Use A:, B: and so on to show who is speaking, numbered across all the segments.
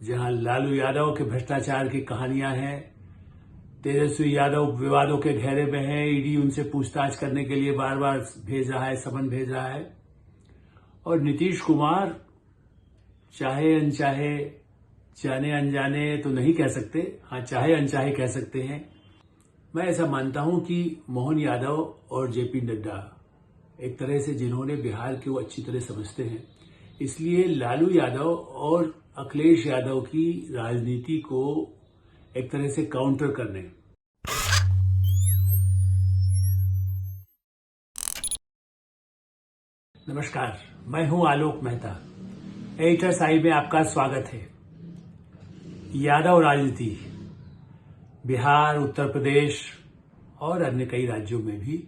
A: जहां लालू यादव के भ्रष्टाचार की कहानियां हैं, तेजस्वी यादव विवादों के घेरे में हैं, ईडी उनसे पूछताछ करने के लिए बार बार भेज रहा है, समन भेज रहा है। और नीतीश कुमार चाहे अनचाहे, जाने अनजाने तो नहीं कह सकते, हाँ चाहे अनचाहे कह सकते हैं। मैं ऐसा मानता हूं कि मोहन यादव और जेपी नड्डा एक तरह से जिन्होंने बिहार को अच्छी तरह समझते हैं, इसलिए लालू यादव और अखिलेश यादव की राजनीति को एक तरह से काउंटर करने। नमस्कार, मैं हूं आलोक मेहता। एडिटर्स आई में आपका स्वागत है। यादव राजनीति बिहार, उत्तर प्रदेश और अन्य कई राज्यों में भी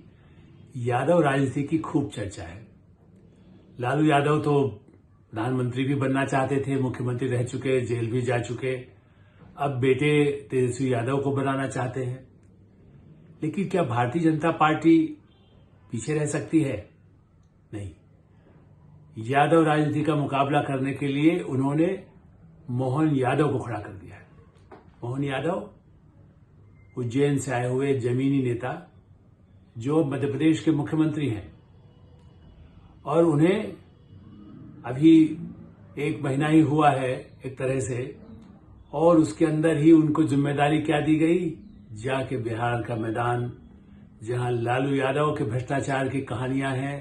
A: यादव राजनीति की खूब चर्चा है। लालू यादव तो प्रधानमंत्री भी बनना चाहते थे, मुख्यमंत्री रह चुके, जेल भी जा चुके, अब बेटे तेजस्वी यादव को बनाना चाहते हैं। लेकिन क्या भारतीय जनता पार्टी पीछे रह सकती है? नहीं। यादव राजनीति का मुकाबला करने के लिए उन्होंने मोहन यादव को खड़ा कर दिया है। मोहन यादव उज्जैन से आए हुए जमीनी नेता जो मध्य प्रदेश के मुख्यमंत्री हैं, और उन्हें अभी 1 महीना ही हुआ है एक तरह से, और उसके अंदर ही उनको जिम्मेदारी क्या दी गई, जाके बिहार का मैदान, जहां लालू यादव के भ्रष्टाचार की कहानियां हैं,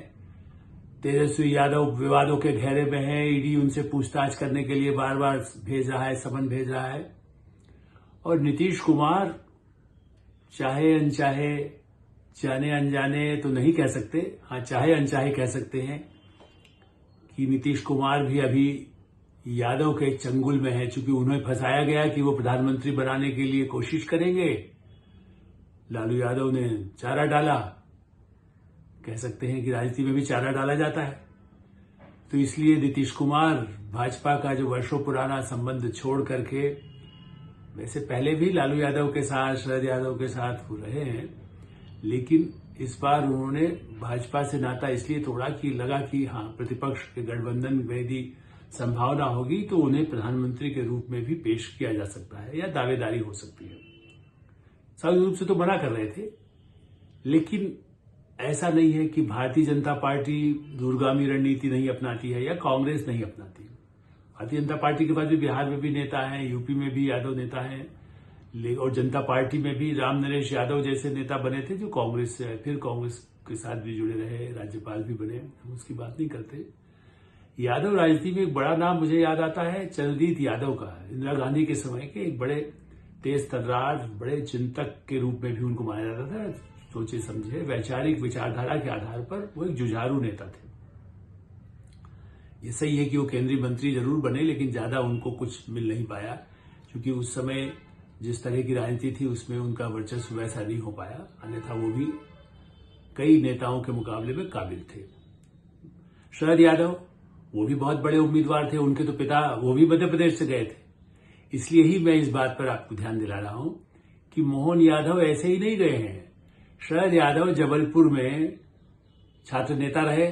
A: तेजस्वी यादव विवादों के घेरे में हैं, ईडी उनसे पूछताछ करने के लिए बार बार भेज रहा है, समन भेज रहा है। और नीतीश कुमार चाहे अनचाहे, जाने अनजाने तो नहीं कह सकते, हाँ चाहे अनचाहे कह सकते हैं कि नीतीश कुमार भी अभी यादव के चंगुल में है, चूंकि उन्हें फंसाया गया कि वो प्रधानमंत्री बनाने के लिए कोशिश करेंगे। लालू यादव ने चारा डाला, कह सकते हैं कि राजनीति में भी चारा डाला जाता है। तो इसलिए नीतीश कुमार भाजपा का जो वर्षों पुराना संबंध छोड़ करके, वैसे पहले भी लालू यादव के साथ, शरद यादव के साथ वो रहे हैं, लेकिन इस बार उन्होंने भाजपा से नाता इसलिए तोड़ा कि लगा कि हाँ प्रतिपक्ष के गठबंधन में यदि संभावना होगी तो उन्हें प्रधानमंत्री के रूप में भी पेश किया जा सकता है या दावेदारी हो सकती है। स्वाभाविक रूप से तो मना कर रहे थे, लेकिन ऐसा नहीं है कि भारतीय जनता पार्टी दूरगामी रणनीति नहीं अपनाती है या कांग्रेस नहीं अपनाती है। भारतीय जनता पार्टी के पास भी बिहार में भी नेता हैं, यूपी में भी यादव नेता हैं, और जनता पार्टी में भी राम नरेश यादव जैसे नेता बने थे जो कांग्रेस से, फिर कांग्रेस के साथ भी जुड़े रहे, राज्यपाल भी बने, हम उसकी बात नहीं करते। यादव राजनीति में एक बड़ा नाम मुझे याद आता है चंद्रजीत यादव का। इंदिरा गांधी के समय के एक बड़े तेज तर्रार, बड़े चिंतक के रूप में भी उनको माना जाता था। सोचे समझे वैचारिक विचारधारा के आधार पर वो एक जुझारू नेता थे। ये सही है कि वो केंद्रीय मंत्री जरूर बने, लेकिन ज्यादा उनको कुछ मिल नहीं पाया, क्योंकि उस समय जिस तरह की राजनीति थी उसमें उनका वर्चस्व वैसा नहीं हो पाया। अन्यथा वो भी कई नेताओं के मुकाबले में काबिल थे। शरद यादव वो भी बहुत बड़े उम्मीदवार थे, उनके तो पिता वो भी मध्य प्रदेश से गए थे। इसलिए ही मैं इस बात पर आपको ध्यान दिला रहा हूं कि मोहन यादव ऐसे ही नहीं गए हैं। शरद यादव जबलपुर में छात्र नेता रहे,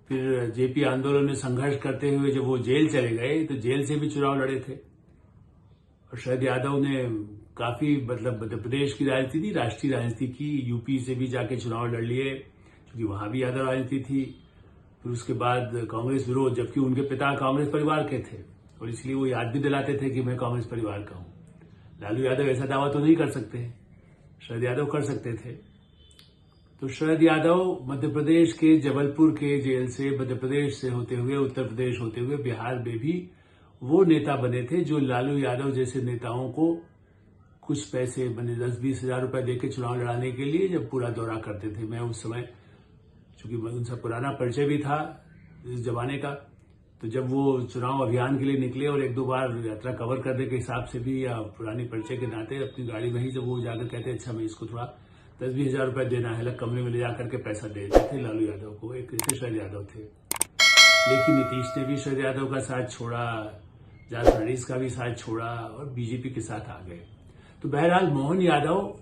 A: फिर जेपी आंदोलन में संघर्ष करते हुए जब वो जेल चले गए तो जेल से भी चुनाव लड़े थे। और शरद यादव ने काफी मध्य प्रदेश की राजनीति नहीं, राष्ट्रीय राजनीति की, यूपी से भी जाके चुनाव लड़ लिए, क्योंकि वहां भी यादव राजनीति थी। फिर उसके बाद कांग्रेस विरोध, जबकि उनके पिता कांग्रेस परिवार के थे, और इसलिए वो याद भी दिलाते थे कि मैं कांग्रेस परिवार का हूं। लालू यादव ऐसा दावा तो नहीं कर सकते, शरद यादव कर सकते थे। तो शरद यादव मध्य प्रदेश के जबलपुर के जेल से, मध्य प्रदेश से होते हुए, उत्तर प्रदेश होते हुए बिहार में भी वो नेता बने थे जो लालू यादव जैसे नेताओं को कुछ पैसे, मैंने 10-20 हजार रुपए देकर चुनाव लड़ाने के लिए जब पूरा दौरा करते थे। मैं उस समय, चूंकि उनसे पुराना परिचय भी था इस जमाने का, तो जब वो चुनाव अभियान के लिए निकले और 1-2 बार यात्रा कवर करने के हिसाब से भी या पुरानी परिचय के नाते अपनी गाड़ी में ही जब वो जाकर कहते अच्छा मैं इसको थोड़ा 10-20 हजार रुपए देना है, अलग कमरे में ले जाकर के पैसा दे देते थे लालू यादव को। एक ऐसे शरद यादव थे। लेकिन नीतीश ने भी शरद यादव का साथ छोड़ा, जॉर्ज फर्नांडिस का भी साथ छोड़ा और बीजेपी के साथ आ गए। तो बहरहाल मोहन यादव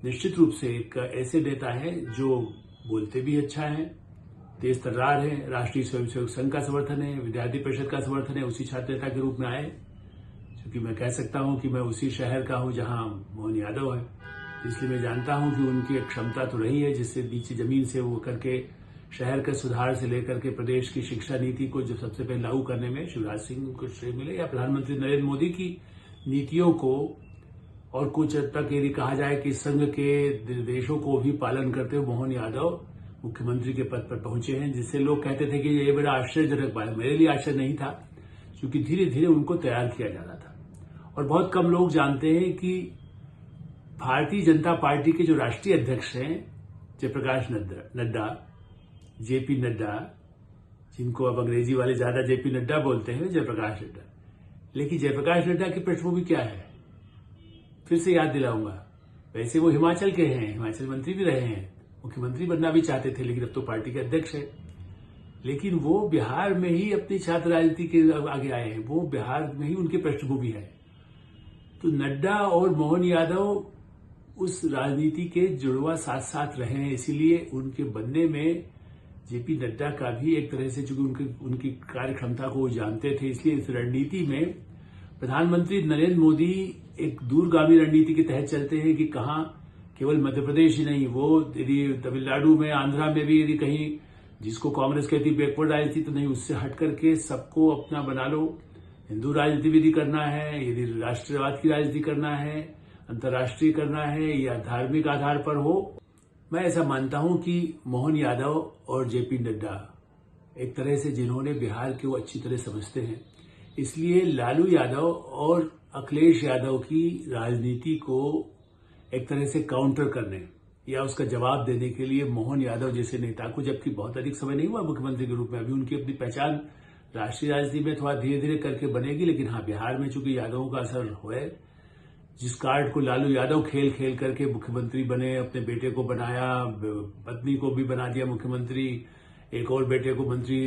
A: निश्चित रूप से एक ऐसे नेता है जो बोलते भी अच्छा है, तेज तर्रार है, राष्ट्रीय स्वयंसेवक संघ का समर्थन है, विद्यार्थी परिषद का समर्थन है, उसी छात्र नेता के रूप में आए, क्योंकि मैं कह सकता हूं कि मैं उसी शहर का हूं जहां मोहन यादव है, इसलिए मैं जानता हूं कि उनकी एक क्षमता तो रही है जिससे नीचे जमीन से वो करके शहर के सुधार से लेकर के प्रदेश की शिक्षा नीति को जो सबसे पहले लागू करने में शिवराज सिंह को श्रेय मिले, या प्रधानमंत्री नरेंद्र मोदी की नीतियों को और कुछ हद तक यदि कहा जाए कि संघ के निर्देशों को भी पालन करते हुए मोहन यादव मुख्यमंत्री के पद पर पहुंचे हैं, जिससे लोग कहते थे कि ये बड़ा आश्चर्यजनक बात है। मेरे लिए आश्चर्य नहीं था, क्योंकि धीरे धीरे उनको तैयार किया जा रहा था। और बहुत कम लोग जानते हैं कि भारतीय जनता पार्टी के जो राष्ट्रीय अध्यक्ष हैं जयप्रकाश नड्डा, जेपी नड्डा, जिनको अब अंग्रेजी वाले ज्यादा जेपी नड्डा बोलते हैं, जयप्रकाश नड्डा। लेकिन जयप्रकाश नड्डा की पृष्ठभूमि क्या है, फिर से याद दिलाऊंगा। वैसे वो हिमाचल के हैं, हिमाचल मंत्री भी रहे हैं, मुख्यमंत्री बनना भी चाहते थे, लेकिन अब तो पार्टी के अध्यक्ष है। लेकिन वो बिहार में ही अपनी छात्र राजनीति के आगे आए हैं, वो बिहार में ही उनकी पृष्ठभूमि है। तो नड्डा और मोहन यादव उस राजनीति के जुड़वा साथ साथ रहे हैं, इसीलिए उनके बनने में जेपी नड्डा का भी एक तरह से, चूंकि उनकी कार्य क्षमता को वो जानते थे, इसलिए इस रणनीति में प्रधानमंत्री नरेंद्र मोदी एक दूरगामी रणनीति के तहत चलते हैं कि कहां केवल मध्य प्रदेश ही नहीं, वो यदि तमिलनाडु में, आंध्रा में भी यदि कहीं जिसको कांग्रेस कहती बैकवर्ड राजनीति तो नहीं, उससे हट करके सबको अपना बना लो। हिंदू राजनीति भी यदि करना है, यदि राष्ट्रवाद की राजनीति करना है, अंतर्राष्ट्रीय करना है, या धार्मिक आधार पर हो। मैं ऐसा मानता हूं कि मोहन यादव और जेपी नड्डा एक तरह से जिन्होंने बिहार को अच्छी तरह समझते हैं, इसलिए लालू यादव और अखिलेश यादव की राजनीति को एक तरह से काउंटर करने या उसका जवाब देने के लिए मोहन यादव जैसे नेता को, जबकि बहुत अधिक समय नहीं हुआ मुख्यमंत्री के रूप में, अभी उनकी अपनी पहचान राष्ट्रीय राजनीति में थोड़ा धीरे धीरे करके बनेगी, लेकिन हाँ, बिहार में चूंकि यादवों का असर हुआ, जिस कार्ड को लालू यादव खेल खेल करके मुख्यमंत्री बने, अपने बेटे को बनाया, पत्नी को भी बना दिया मुख्यमंत्री, एक और बेटे को मंत्री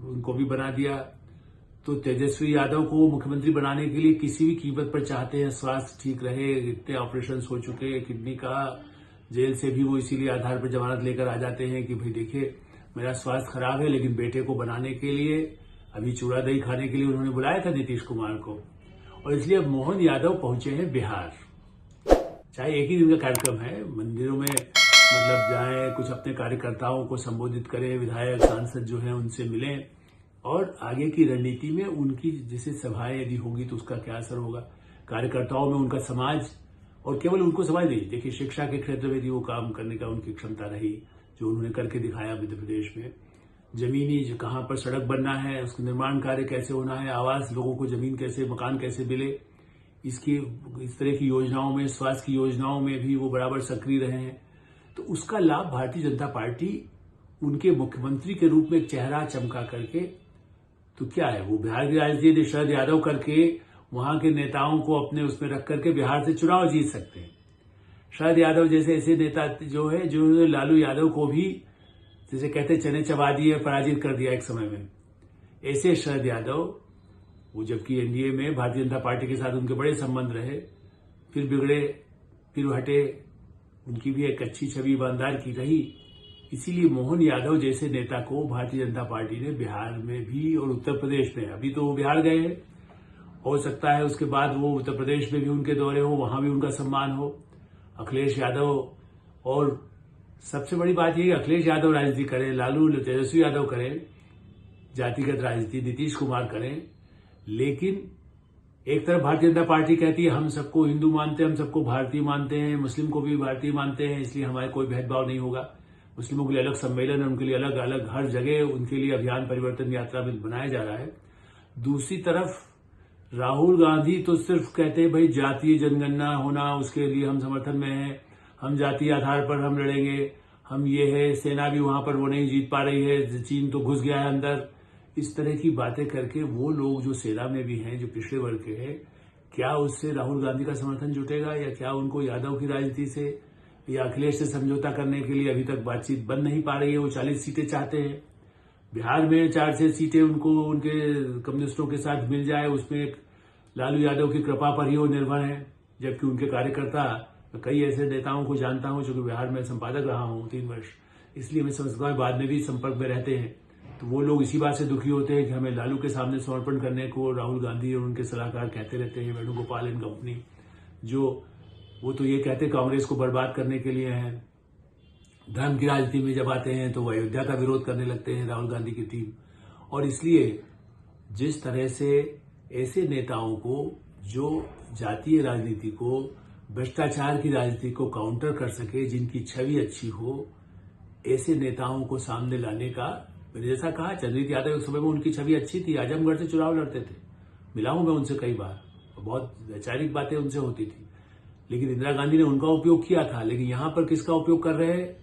A: उनको भी बना दिया। तो तेजस्वी यादव को मुख्यमंत्री बनाने के लिए किसी भी कीमत पर चाहते हैं स्वास्थ्य ठीक रहे, इतने ऑपरेशन हो चुके हैं किडनी का, जेल से भी वो इसीलिए आधार पर जमानत लेकर आ जाते हैं कि भाई देखिए मेरा स्वास्थ्य खराब है, लेकिन बेटे को बनाने के लिए, अभी चूड़ा दही खाने के लिए उन्होंने बुलाया था नीतीश कुमार को, और इसलिए अब मोहन यादव पहुंचे हैं बिहार। चाहे एक ही दिन का कार्यक्रम है, मंदिरों में मतलब जाएं, कुछ अपने कार्यकर्ताओं को संबोधित करें, विधायक सांसद जो हैं उनसे मिलें, और आगे की रणनीति में उनकी जैसे सभाएं यदि होगी तो उसका क्या असर होगा कार्यकर्ताओं में, उनका समाज, और केवल उनको समाज नहीं, देखिए शिक्षा के क्षेत्र में भी वो काम करने का उनकी क्षमता रही जो उन्होंने करके दिखाया मध्य प्रदेश में। जमीनी जो कहां पर सड़क बनना है, उसका निर्माण कार्य कैसे होना है, आवास, लोगों को जमीन कैसे, मकान कैसे मिले, इसकी इस तरह की योजनाओं में, स्वास्थ्य की योजनाओं में भी वो बराबर सक्रिय रहे हैं। तो उसका लाभ भारतीय जनता पार्टी उनके मुख्यमंत्री के रूप में एक चेहरा चमका करके, तो क्या है, वो बिहार की राजनीति शरद यादव करके वहां के नेताओं को अपने उसमें रख करके बिहार से चुनाव जीत सकते हैं। शरद यादव जैसे ऐसे नेता जो है, जो लालू यादव को भी जैसे कहते चने चबा दिए, पराजित कर दिया एक समय में, ऐसे शरद यादव, वो जबकि एनडीए में भारतीय जनता पार्टी के साथ उनके बड़े संबंध रहे, फिर बिगड़े, फिर हटे, उनकी भी एक अच्छी छवि ईमानदार की रही। इसीलिए मोहन यादव जैसे नेता को भारतीय जनता पार्टी ने बिहार में भी और उत्तर प्रदेश में, अभी तो वो बिहार गए हैं, हो सकता है उसके बाद वो उत्तर प्रदेश में भी उनके दौरे हो, वहां भी उनका सम्मान हो। अखिलेश यादव, और सबसे बड़ी बात यह कि अखिलेश यादव राजनीति करें, लालू तेजस्वी यादव करें जातिगत राजनीति, नीतीश कुमार करें, लेकिन एक तरफ भारतीय जनता पार्टी कहती है हम सबको हिंदू मानते हैं, हम सबको भारतीय मानते हैं, मुस्लिम को भी भारतीय मानते हैं, इसलिए हमारे कोई भेदभाव नहीं होगा, मुस्लिमों के लिए अलग सम्मेलन है, उनके लिए अलग अलग, हर जगह उनके लिए अभियान परिवर्तन यात्रा में बनाया जा रहा है। दूसरी तरफ राहुल गांधी तो सिर्फ कहते हैं भाई जातीय जनगणना होना, उसके लिए हम समर्थन में हैं, हम जातीय आधार पर हम लड़ेंगे, हम ये है, सेना भी वहां पर वो नहीं जीत पा रही है, चीन तो घुस गया है अंदर, इस तरह की बातें करके वो लोग जो सेना में भी हैं, जो पिछड़े वर्ग के हैं, क्या उससे राहुल गांधी का समर्थन जुटेगा, या क्या उनको यादव की राजनीति से या अखिलेश से समझौता करने के लिए अभी तक बातचीत बन नहीं पा रही है। वो 40 सीटें चाहते हैं, बिहार में 4-6 सीटें उनको उनके कम्युनिस्टों के साथ मिल जाए, उसमें लालू यादव की कृपा पर ही वो निर्भर है, जबकि उनके कार्यकर्ता, कई ऐसे नेताओं को जानता हूं जो कि बिहार में संपादक रहा हूं 3 वर्ष, इसलिए मैं समझता हूं बाद में भी संपर्क में रहते हैं, तो वो लोग इसी बात से दुखी होते हैं कि हमें लालू के सामने समर्पण करने को राहुल गांधी और उनके सलाहकार कहते रहते हैं, वेणुगोपाल एंड कंपनी, जो वो तो ये कहते कांग्रेस को बर्बाद करने के लिए हैं। धर्म की राजनीति में जब आते हैं तो वो अयोध्या का विरोध करने लगते हैं राहुल गांधी की टीम। और इसलिए जिस तरह से ऐसे नेताओं को जो जातीय राजनीति को, भ्रष्टाचार की राजनीति को काउंटर कर सके, जिनकी छवि अच्छी हो, ऐसे नेताओं को सामने लाने का, मैंने जैसा कहा चंद्रजीत यादव एक समय में उनकी छवि अच्छी थी, आजमगढ़ से चुनाव लड़ते थे, मिला हूं मैं उनसे कई बार, बहुत वैचारिक बातें उनसे होती थी, लेकिन इंदिरा गांधी ने उनका उपयोग किया था। लेकिन यहां पर किसका उपयोग कर रहे हैं?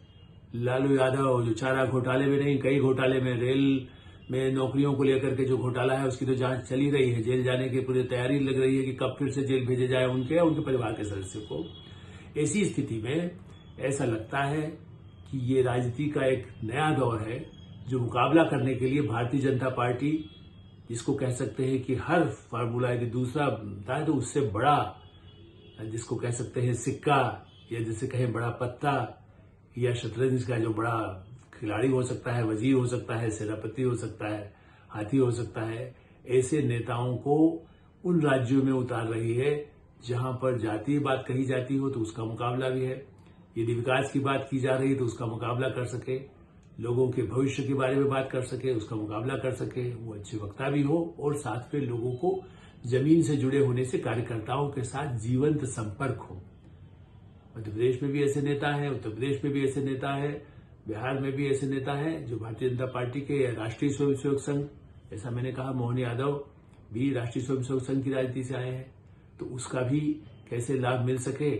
A: लालू यादव, जो चारा घोटाले में नहीं, कई घोटाले में, रेल में नौकरियों को लेकर के जो घोटाला है उसकी तो जांच चली रही है, जेल जाने की पूरी तैयारी लग रही है कि कब फिर से जेल भेजे जाए उनके या उनके परिवार के सदस्यों को। ऐसी स्थिति में ऐसा लगता है कि ये राजनीति का एक नया दौर है, जो मुकाबला करने के लिए भारतीय जनता पार्टी, जिसको कह सकते हैं कि हर फार्मूला यदि दूसरा बनता है तो उससे बड़ा, जिसको कह सकते हैं सिक्का, या जिसे कहें बड़ा पत्ता, या शतरंज का जो बड़ा खिलाड़ी हो सकता है, वजीर हो सकता है, सेनापति हो सकता है, हाथी हो सकता है, ऐसे नेताओं को उन राज्यों में उतार रही है जहां पर जातीय बात कही जाती हो तो उसका मुकाबला भी है, यदि विकास की बात की जा रही तो उसका मुकाबला कर सके, लोगों के भविष्य के बारे में बात कर सके, उसका मुकाबला कर सके, वो अच्छे वक्ता भी हो और साथ में लोगों को जमीन से जुड़े होने से कार्यकर्ताओं के साथ जीवंत संपर्क हो। मध्य प्रदेश में भी ऐसे नेता हैं, उत्तर प्रदेश में भी ऐसे नेता है, बिहार में भी ऐसे नेता हैं जो भारतीय जनता पार्टी के, राष्ट्रीय स्वयंसेवक संघ, जैसा मैंने कहा मोहन यादव भी राष्ट्रीय स्वयंसेवक संघ की राजनीति से आए हैं, तो उसका भी कैसे लाभ मिल सके,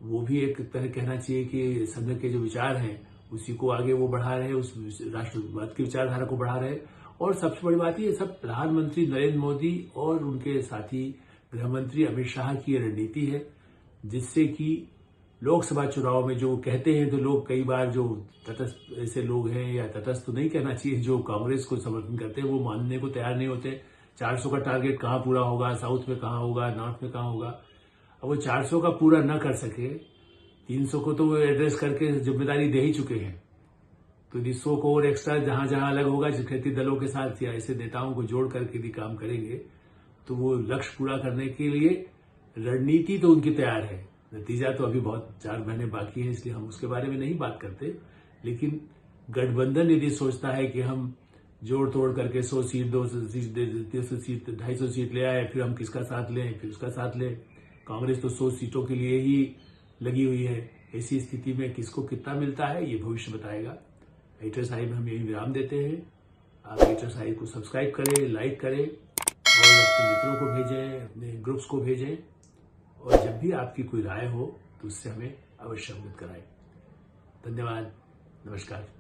A: वो भी एक तरह कहना चाहिए कि संघ के जो विचार हैं उसी को आगे वो बढ़ा रहे हैं, उस राष्ट्रवाद की विचारधारा को बढ़ा रहे हैं। और सबसे बड़ी बात ये सब प्रधानमंत्री नरेंद्र मोदी और उनके साथी गृहमंत्री अमित शाह की रणनीति है, जिससे कि लोकसभा चुनाव में जो कहते हैं तो लोग कई बार जो तटस्थ ऐसे लोग हैं, या तटस्थ तो नहीं कहना चाहिए, जो कांग्रेस को समर्थन करते हैं, वो मानने को तैयार नहीं होते। 400 का टारगेट कहाँ पूरा होगा, साउथ में कहाँ होगा, नॉर्थ में कहाँ होगा। अब वो 400 का पूरा न कर सके, 300 को तो वो एड्रेस करके जिम्मेदारी दे ही चुके हैं, तो 100 को और एक्स्ट्रा जहां जहां अलग होगा, क्षेत्रीय दलों के साथ या ऐसे नेताओं को जोड़ करके भी काम करेंगे, तो वो लक्ष्य पूरा करने के लिए रणनीति तो उनकी तैयार है। नतीजा तो अभी बहुत 4 महीने बाकी है, इसलिए हम उसके बारे में नहीं बात करते। लेकिन गठबंधन यदि सोचता है कि हम जोड़ तोड़ करके 100 सीट, 200 सीट, 300 सीट, 250 सीट ले आए, फिर हम किसका साथ लें, फिर उसका साथ लें, कांग्रेस तो 100 सीटों के लिए ही लगी हुई है। ऐसी स्थिति में किसको कितना मिलता है ये भविष्य बताएगा। एडिटर साहिब हम यही विराम देते हैं। आप एडिटर साहिब को सब्सक्राइब करें, लाइक करें और अपने मित्रों को भेजें, अपने ग्रुप्स को भेजें, और जब भी आपकी कोई राय हो तो उससे हमें अवश्य अवगत कराएं। धन्यवाद, नमस्कार।